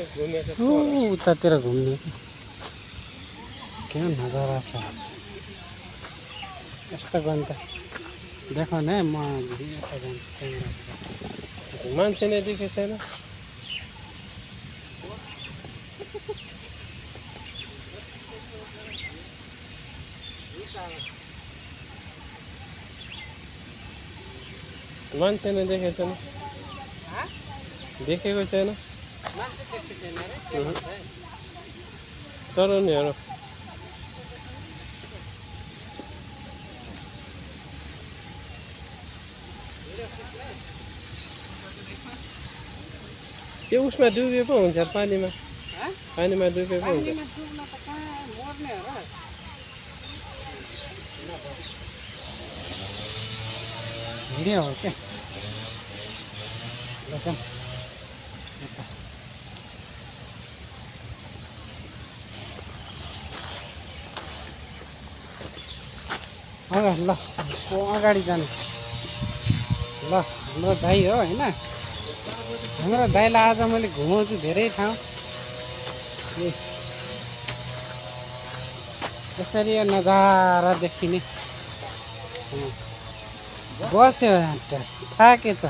उतातिर घुम्ने क्या नजारा छ यस्तो गन्त देखाउने म यता जान्छु क्यामेरा मान्छे नै देखेको छैन मान्छे नै देखेको छैन देखेको छैन तरुनीहरू त्यो उसमा डुबे पो हुन्छ पानीमा पानीमा डुबे पो हुन्छ भिडियो हो क्या ल अगाडि जानु ल हाम्रो दाइ हो होइन हाम्रो दाइलाई आज मैले घुमाउँछु धेरै ठाउँ यसरी यो नजारा देखिने बस्यो थाकेछ